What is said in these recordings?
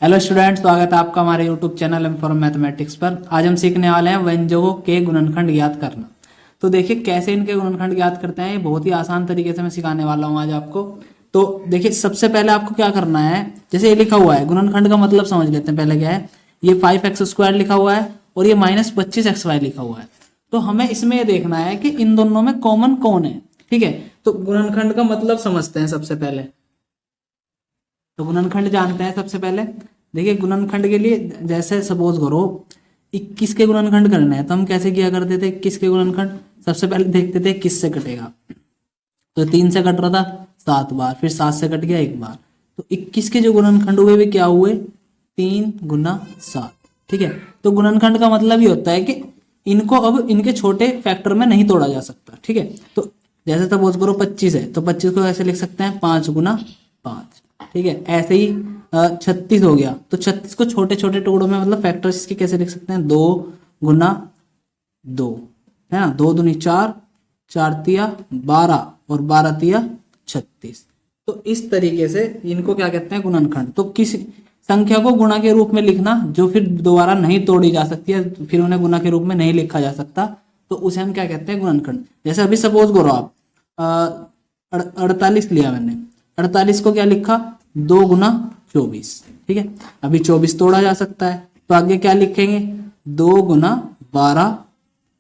Hello students, स्वागत है आपका हमारे YouTube channel M for mathematics पर। आज हम सीखने वाले हैं व्यंजकों के गुणनखंड ज्ञात करना। तो देखिए कैसे इनके गुणनखंड ज्ञात करते हैं, ये बहुत ही आसान तरीके से मैं सिखाने वाला हूँ आज आपको। तो देखिए सबसे पहले आपको क्या करना है, जैसे ये लिखा हुआ है गुणनखंड का मतलब समझ लेते हैं। पहले क्या है, ये 5x² लिखा हुआ है और ये -25xy लिखा हुआ है। तो हमें इसमें ये देखना है कि इन दोनों में कॉमन कौन है। ठीक है, तो गुणनखंड का मतलब समझते हैं सबसे पहले। तो गुणनखंड जानते हैं सबसे पहले। देखिए गुणनखंड के लिए जैसे सपोज करो 21 के गुणनखंड करने हैं, तो हम कैसे किया करते थे। 21 के गुणनखंड सबसे पहले देखते थे किस से कटेगा। तो 3 से कट रहा था 7 बार, फिर 7 से कट गया 1 बार। तो 21 के जो गुणनखंड हुए वे क्या हुए, 3 × 7। ठीक है, तो गुणनखंड का मतलब ये होता है कि इनको अब इनके छोटे फैक्टर में नहीं तोड़ा जा सकता। ठीक है, तो जैसे सपोज करो 25 है, तो 25 को ऐसे लिख सकते हैं 5 × 5। ठीक है, ऐसे ही 36 हो गया, तो 36 को छोटे छोटे टुकड़ों में मतलब फैक्टर्स इसके कैसे लिख सकते हैं, 2 × 2 है ना। 2 दूनी 4, 4 तिया 12 और 12 तिया 36। तो इस तरीके से इनको क्या कहते हैं, गुणनखंड। तो किसी संख्या को गुणा के रूप में लिखना जो फिर दोबारा नहीं तोड़ी जा सकती है, फिर उन्हें गुणा के रूप में नहीं लिखा जा सकता, तो उसे हम क्या कहते हैं, गुणनखंड। जैसे अभी सपोज करो आप 48 लिया मैंने, 48 को क्या लिखा, 2 × 24। ठीक है, अभी 24 तोड़ा जा सकता है, तो आगे क्या लिखेंगे, 2 × 12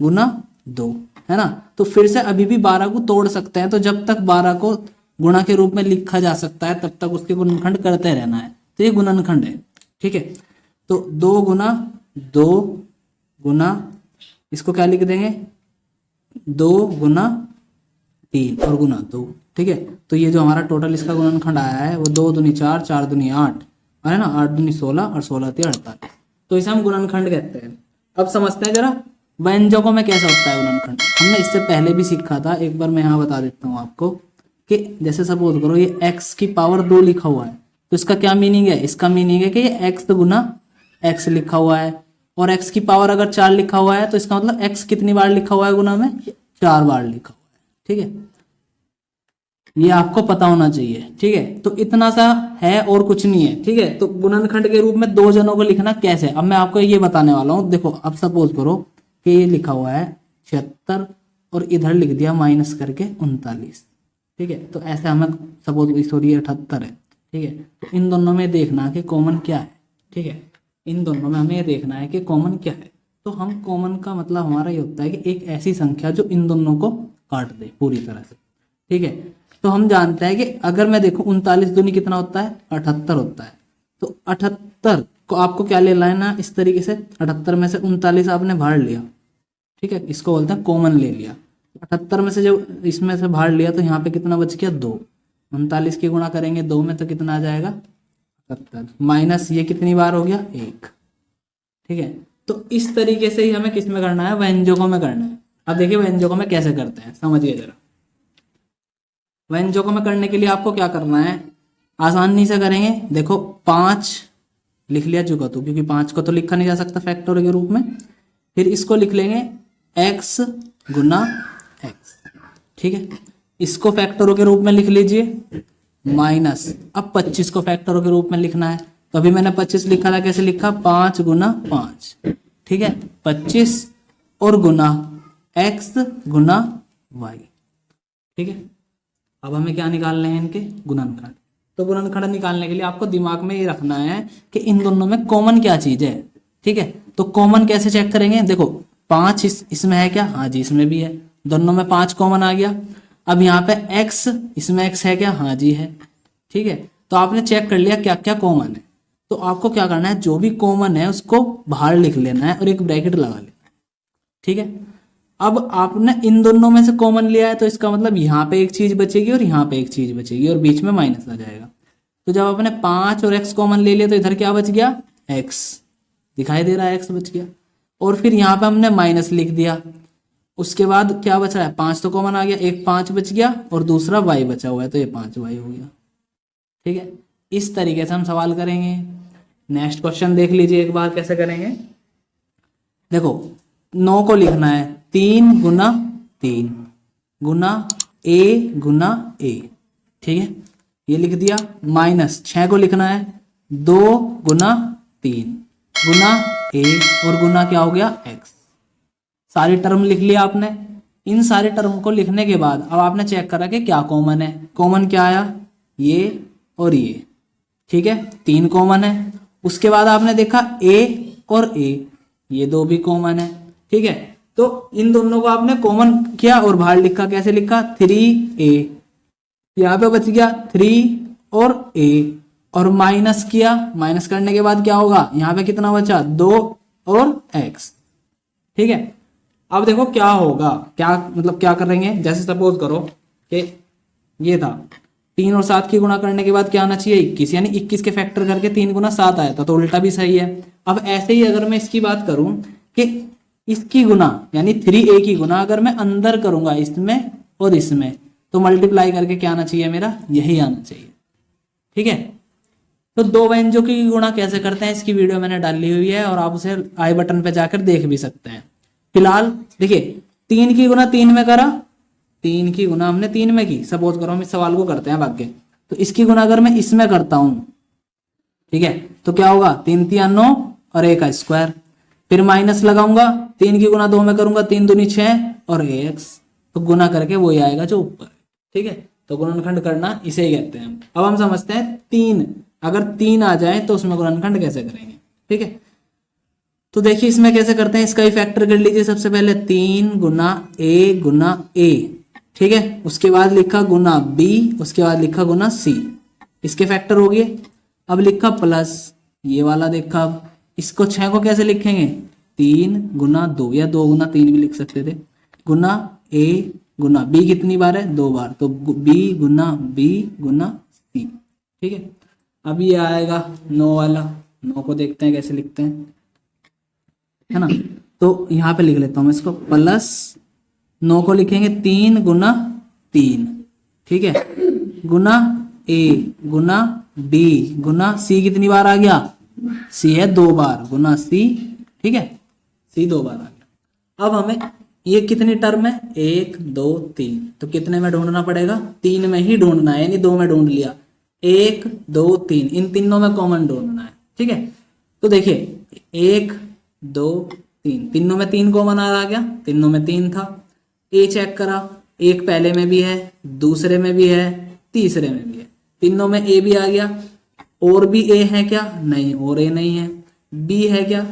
× 2 है ना। तो फिर से अभी भी 12 को तोड़ सकते हैं, तो जब तक 12 को गुणा के रूप में लिखा जा सकता है तब तक उसके गुणनखंड करते रहना है। तो ये गुणनखंड है। ठीक है, तो 2 × 2 गुना इसको क्या लिख देंगे, 2 × 3 और गुना 2। ठीक है, तो ये जो हमारा टोटल इसका गुणनखंड आया है वो 2 दूनी 4, 4 दूनी 8 है ना, 8 दूनी 16 और 16 तिया 48। तो इसे हम गुणनखंड कहते हैं। अब समझते हैं जरा व्यंजकों में कैसा होता है गुणनखंड। हमने इससे पहले भी सीखा था, एक बार मैं यहाँ बता देता हूँ आपको कि जैसे सपोज करो ये x⁻2 लिखा हुआ है, तो इसका क्या मीनिंग है, इसका मीनिंग है कि ये x × x लिखा हुआ है, और x की पावर अगर 4 लिखा हुआ है तो इसका मतलब x कितनी बार लिखा हुआ है गुना में, 4 बार लिखा हुआ है। ठीक है, ये आपको पता होना चाहिए। ठीक है, तो इतना सा है और कुछ नहीं है। ठीक है, तो गुणनखंड के रूप में 2 जनों को लिखना कैसे, अब मैं आपको ये बताने वाला हूँ। देखो अब सपोज करो कि ये लिखा हुआ है 76 और इधर लिख दिया माइनस करके 39। ठीक है, तो ऐसे हमें सपोज सॉरी 78 है। ठीक है, तो इन दोनों में देखना कि कॉमन क्या है। ठीक है, इन दोनों में हमें ये देखना है कि कॉमन क्या है। तो हम कॉमन का मतलब हमारा ये होता है कि एक ऐसी संख्या जो इन दोनों को काट दे पूरी तरह से। ठीक है, तो हम जानते हैं कि अगर मैं देखूं 39 दूनी कितना होता है, 78 होता है। तो 78 को आपको क्या ले लेना, इस तरीके से 78 में से 39 आपने बाहर लिया। ठीक है, इसको बोलते हैं कॉमन ले लिया। 78 में से जब इसमें से बाहर लिया तो यहाँ पे कितना बच गया, 2। 39 की गुणा करेंगे 2 में तो कितना आ जाएगा, 77 माइनस ये कितनी बार हो गया, 1। ठीक है, तो इस तरीके से ही हमें किस में करना है, व्यंजकों में करना है। अब देखिए व्यंजकों में कैसे करते हैं, समझिए जरा। व्यंजकों में करने के लिए आपको क्या करना है, आसानी से करेंगे। देखो 5 लिख लिया चुका तो, क्योंकि 5 को तो लिखा नहीं जा सकता फैक्टर के रूप में। फिर इसको लिख लेंगे x × x। ठीक है, इसको फैक्टरों के रूप में लिख लीजिए माइनस। अब 25 को फैक्टरों के रूप में लिखना है, तो अभी मैंने 25 लिखा था, कैसे लिखा, 5 × 5। ठीक है, 25 और गुना x × y। ठीक है, अब हमें क्या निकालने हैं, इनके गुणनखंड। तो गुणनखंड निकालने के लिए आपको दिमाग में ये रखना है कि इन दोनों में कॉमन क्या चीज है। ठीक है, तो कॉमन कैसे चेक करेंगे, देखो 5 इसमें है क्या, हाँ जी इसमें भी है, दोनों में 5 कॉमन आ गया। अब यहाँ पे x, इसमें x है क्या, हाँ जी है। ठीक है, तो आपने चेक कर लिया क्या क्या कॉमन है। तो आपको क्या करना है, जो भी कॉमन है उसको बाहर लिख लेना है और एक ब्रैकेट लगा लेना है। ठीक है, अब आपने इन दोनों में से कॉमन लिया है, तो इसका मतलब यहाँ पे एक चीज बचेगी और यहाँ पे एक चीज बचेगी और बीच में माइनस आ जाएगा। तो जब आपने 5 और x कॉमन ले लिया तो इधर क्या बच गया, x दिखाई दे रहा है, x बच गया। और फिर यहाँ पे हमने माइनस लिख दिया। उसके बाद क्या बच रहा है, 5 तो कॉमन आ गया, एक 5 बच गया और दूसरा y बचा हुआ है, तो ये 5y हो गया। ठीक है, इस तरीके से हम सवाल करेंगे। नेक्स्ट क्वेश्चन देख लीजिए एक बार कैसे करेंगे। देखो 9 को लिखना है 3 × 3 गुना a × a। ठीक है, ये लिख दिया। माइनस 6 को लिखना है 2 गुना 3 गुना a और गुना क्या हो गया x। सारी टर्म लिख लिया आपने। इन सारे टर्म को लिखने के बाद अब आपने चेक करा कि क्या कॉमन है। कॉमन क्या आया, ये और ये, ठीक है, 3 कॉमन है। उसके बाद आपने देखा a और a, ये 2 भी कॉमन है, ठीक है। तो इन दोनों को आपने कॉमन किया और बाहर लिखा, कैसे लिखा, 3a, यहाँ पे बच गया 3 और a, और माइनस किया, माइनस करने के बाद क्या होगा, यहाँ पे कितना बचा, 2 और x, ठीक है। अब देखो क्या होगा, क्या मतलब क्या करेंगे, जैसे सपोज करो कि ये था 3 और 7 की गुणा करने के बाद क्या आना चाहिए, 21, यानी 21 के फैक्टर करके 3 गुना 7 आया था, तो उल्टा भी सही है। अब ऐसे ही अगर मैं इसकी बात करूं कि इसकी गुना यानी 3a की गुना अगर मैं अंदर करूंगा इसमें और इसमें, तो मल्टीप्लाई करके क्या आना चाहिए, मेरा यही आना चाहिए, ठीक है। तो 2 व्यंजकों की गुणा कैसे करते हैं इसकी वीडियो मैंने डाली हुई है और आप उसे आई बटन पे जाकर देख भी सकते हैं। फिलहाल देखिए 3 की गुना 3 में करा, 3 की गुना हमने 3 में की, सपोज करो हम इस सवाल को करते हैं भाग्य, तो इसकी गुना अगर मैं इसमें करता हूं, ठीक है, तो क्या होगा, 3 3 9 और 1 का स्क्वायर, फिर माइनस लगाऊंगा, 3 की गुना 2 में करूंगा, 3 दूनी 6 और ax, तो गुना करके वही आएगा जो ऊपर, ठीक है। तो गुणनखंड करना इसे ही कहते हैं। अब हम समझते हैं 3, अगर 3 आ जाए तो उसमें गुणनखंड कैसे करेंगे, ठीक है। तो देखिए इसमें कैसे करते हैं, इसका ही फैक्टर कर लीजिए। सबसे पहले 3 गुना a, ठीक है, उसके बाद लिखा गुना b, उसके बाद लिखा गुना c, इसके फैक्टर हो गए। अब लिखा प्लस ये वाला देखा, अब इसको 6 को कैसे लिखेंगे, 3 गुना 2 या 2 गुना 3 भी लिख सकते थे, गुना a गुना b कितनी बार है, 2 बार, तो b गुना c, ठीक है। अब ये आएगा 9 वाला, 9 को देखते हैं कैसे लिखते हैं, है ना। तो यहाँ पे लिख लेता हूँ मैं इसको, प्लस 9 को लिखेंगे 3 गुना 3, ठीक है, गुना a Guna b Guna c कितनी बार आ गया, c है 2 बार, गुना c, ठीक है, c 2 बार आ गया। अब हमें ये कितनी टर्म है, 1 2 3, तो कितने में ढूंढना पड़ेगा, 3 में ही ढूंढना है, यानी 2 में ढूंढ लिया, 1 2 3, इन तीनों में कॉमन ढूंढना है, ठीक है। तो देखिए 1 2 3, तीनों में 3 कॉमन आ गया, तीनों में 3 था। ए चेक करा, एक पहले में भी है, दूसरे में भी है, तीसरे में भी है, तीनों में ए भी आ गया। और भी ए है क्या, नहीं, और ए नहीं है। बी है क्या,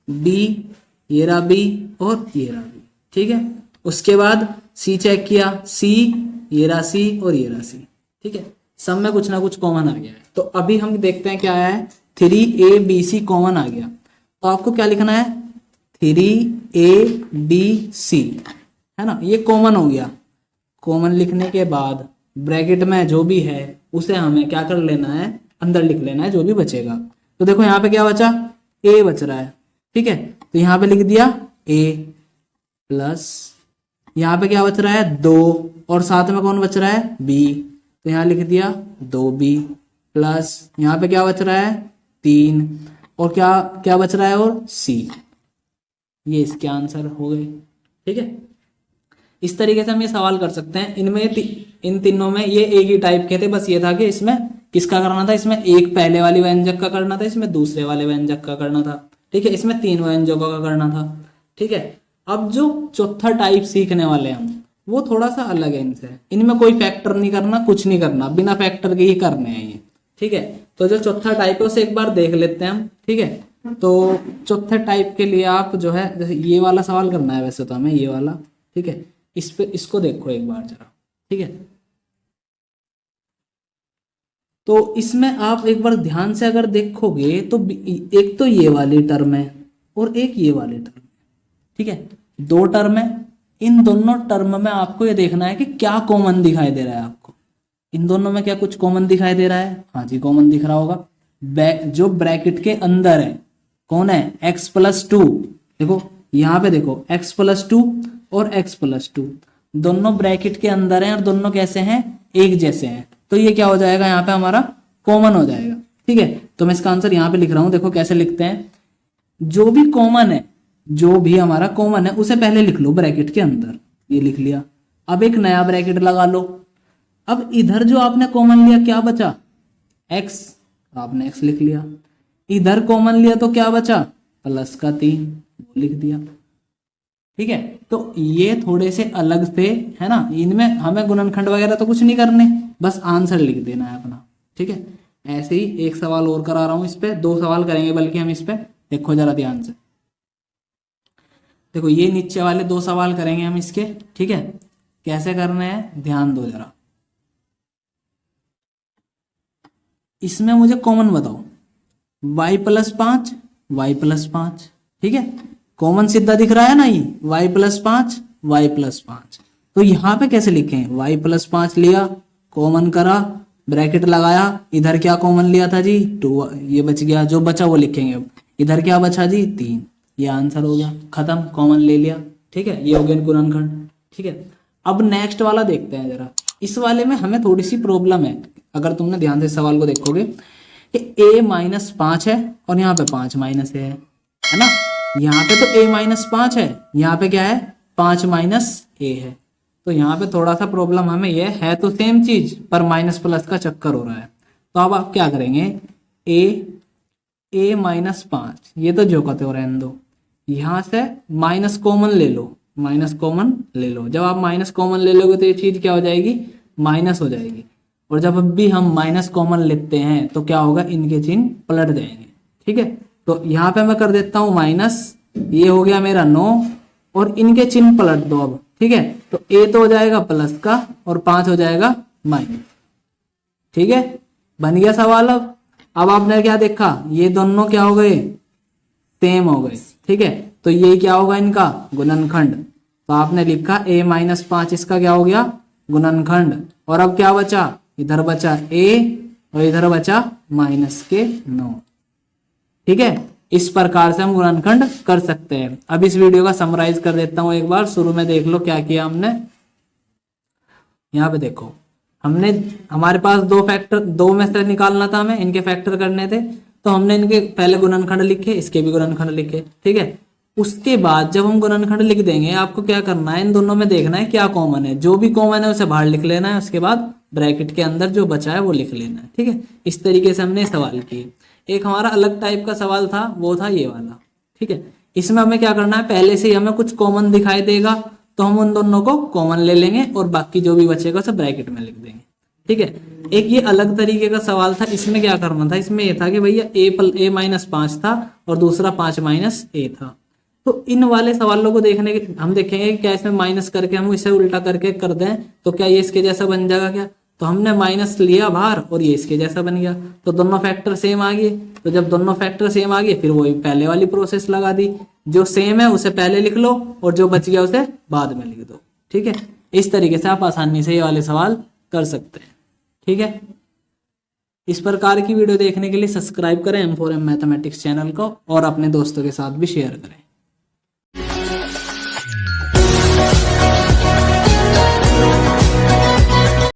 बी, ये रहा बी और ये रहा बी, ठीक है। उसके बाद सी चेक किया, सी, ये रहा सी और ये रहा सी, ठीक है। सब में कुछ ना कुछ कॉमन आ गया है। तो अभी हम देखते हैं क्या आया है, 3abc कॉमन आ गया, तो आपको क्या लिखना है, 3abc, है ना, ये कॉमन हो गया। कॉमन लिखने के बाद ब्रैकेट में जो भी है उसे हमें क्या कर लेना है, अंदर लिख लेना है जो भी बचेगा। तो देखो यहाँ पे क्या बचा, a बच रहा है, ठीक है, तो यहाँ पे लिख दिया a, प्लस यहाँ पे क्या बच रहा है, 2, और साथ में कौन बच रहा है, b, तो यहाँ लिख दिया 2b, प्लस यहाँ पे क्या बच रहा है, 3, और क्या क्या बच रहा है, और c, ये इसके आंसर हो गए, ठीक है। इस तरीके से हम ये सवाल कर सकते हैं। इनमें इन तीनों में ये एक ही टाइप के थे, बस ये था कि इसमें किसका करना था, इसमें एक पहले वाली व्यंजक का करना था, इसमें दूसरे वाले व्यंजक का करना था, ठीक है, इसमें 3 व्यंजकों का करना था, ठीक है। अब जो चौथा टाइप सीखने वाले हैं हम, वो थोड़ा सा अलग है इनसे, इनमें कोई फैक्टर नहीं करना, कुछ नहीं करना, बिना फैक्टर के ही करने हैं ये, ठीक है। तो जो चौथा टाइप है उसे एक बार देख लेते हैं हम, ठीक है। तो चौथे टाइप के लिए आप जो है, जैसे ये वाला सवाल करना है वैसे तो हमें, ये वाला, ठीक है, इस पे इसको देखो एक बार जरा, ठीक है। तो इसमें आप एक बार ध्यान से अगर देखोगे तो एक तो ये वाली टर्म है और एक ये वाली टर्म है, ठीक है, 2 टर्म है। इन दोनों टर्म में आपको ये देखना है कि क्या कॉमन दिखाई दे रहा है आपको, इन दोनों में क्या कुछ कॉमन दिखाई दे रहा है, हाँ जी कॉमन दिख रहा होगा। जो ब्रैकेट के अंदर है कौन है, x+2, देखो यहाँ पे देखो x+2 और x+2 दोनों ब्रैकेट के अंदर हैं और दोनों कैसे हैं, एक जैसे हैं, तो ये क्या हो जाएगा, यहाँ पे हमारा कॉमन हो जाएगा, ठीक है। तो मैं इसका आंसर यहाँ पे लिख रहा हूं, देखो कैसे लिखते हैं, जो भी कॉमन है, जो भी हमारा कॉमन है उसे पहले लिख लो ब्रैकेट के अंदर, ये लिख लिया। अब एक नया ब्रैकेट लगा लो। अब इधर जो आपने कॉमन लिया क्या बचा, x, तो आपने x लिख लिया। इधर कॉमन लिया तो क्या बचा, प्लस का 3, वो लिख दिया। ठीक है, तो ये थोड़े से अलग थे, है ना। इनमें हमें गुणनखंड वगैरह तो कुछ नहीं करने, बस आंसर लिख देना है अपना। ठीक है, ऐसे ही एक सवाल और करा रहा हूं, इस पे 2 सवाल करेंगे बल्कि हम इस पे। देखो जरा ध्यान से, देखो ये नीचे वाले 2 सवाल करेंगे हम इसके। ठीक है, कैसे करने हैं ध्यान दो जरा। इसमें मुझे कॉमन बताओ, y+5 y+5। ठीक है, कॉमन सीधा दिख रहा है ना, ये y+5 y+5। तो यहाँ पे कैसे लिखें, y+5 लिया, कॉमन करा, ब्रैकेट लगाया, इधर क्या कॉमन लिया था जी 2, ये बच गया, जो बचा वो लिखेंगे। अब इधर क्या बचा जी 3, ये आंसर हो गया, खत्म, कॉमन ले लिया। ठीक है, ये हो गया गुणनखंड। ठीक है, अब नेक्स्ट वाला देखते हैं जरा। इस वाले में हमें थोड़ी सी प्रॉब्लम है, अगर तुमने ध्यान से सवाल को देखोगे कि a-5 है और यहाँ पे 5 माइनस है ना। यहाँ पे तो a-5 है, यहाँ पे क्या है 5 माइनस a है। तो यहाँ पे थोड़ा सा प्रॉब्लम हमें ये है, तो सेम चीज पर माइनस प्लस का चक्कर हो रहा है। तो अब आप क्या करेंगे, a-5 ये तो जो कहते हो रहने दो, यहाँ से माइनस कॉमन ले लो, माइनस कॉमन ले लो। जब आप माइनस कॉमन ले लोगे तो ये चीज क्या हो जाएगी, माइनस हो जाएगी। और जब भी हम माइनस कॉमन लेते हैं तो क्या होगा, इनके चिन्ह पलट जाएंगे। ठीक है, तो यहाँ पे मैं कर देता हूँ माइनस, ये हो गया मेरा 9, और इनके चिन्ह पलट दो अब। ठीक है, तो a तो हो जाएगा प्लस का और 5 हो जाएगा माइनस। ठीक है, बन गया सवाल। अब आपने क्या देखा, ये दोनों क्या हो गए, सेम हो गए। ठीक है, तो ये क्या होगा इनका गुणनखंड। तो आपने लिखा a-5, इसका क्या हो गया गुणनखंड। और अब क्या बचा, इधर बचा a और इधर बचा -9। ठीक है, इस प्रकार से हम गुणनखंड कर सकते हैं। अब इस वीडियो का समराइज कर देता हूं एक बार। शुरू में देख लो क्या किया हमने। यहाँ पे देखो, हमने, हमारे पास 2 फैक्टर, 2 में से निकालना था हमें, इनके फैक्टर करने थे। तो हमने इनके पहले गुणनखंड लिखे, इसके भी गुणनखंड लिखे। ठीक है, उसके बाद जब हम गुणनखंड लिख देंगे, आपको क्या करना है, इन दोनों में देखना है क्या कॉमन है। जो भी कॉमन है उसे बाहर लिख लेना है, उसके बाद ब्रैकेट के अंदर जो बचा है वो लिख लेना है। ठीक है, इस तरीके से हमने सवाल किए। एक हमारा अलग टाइप का सवाल था, वो था ये वाला। ठीक है, इसमें हमें क्या करना है, पहले से ही हमें कुछ कॉमन दिखाई देगा तो हम उन दोनों को कॉमन ले लेंगे और बाकी जो भी बचेगा उसे ब्रैकेट में लिख देंगे। ठीक है, एक ये अलग तरीके का सवाल था। इसमें क्या करना था, इसमें ये था कि भैया a-5 था और दूसरा 5 - a था। तो इन वाले सवालों को देखने के हम देखेंगे कि क्या इसमें माइनस करके हम इसे उल्टा करके कर दें तो क्या ये इसके जैसा बन जाएगा क्या। तो हमने माइनस लिया बाहर और ये इसके जैसा बन गया, तो दोनों फैक्टर सेम आ गए। तो जब दोनों फैक्टर सेम आ गए, फिर वही पहले वाली प्रोसेस लगा दी, जो सेम है उसे पहले लिख लो और जो बच गया उसे बाद में लिख दो। ठीक है, इस तरीके से आप आसानी से ये वाले सवाल कर सकते हैं। ठीक है, इस प्रकार की वीडियो देखने के लिए सब्सक्राइब करें M4M मैथमेटिक्स चैनल को और अपने दोस्तों के साथ भी शेयर करें।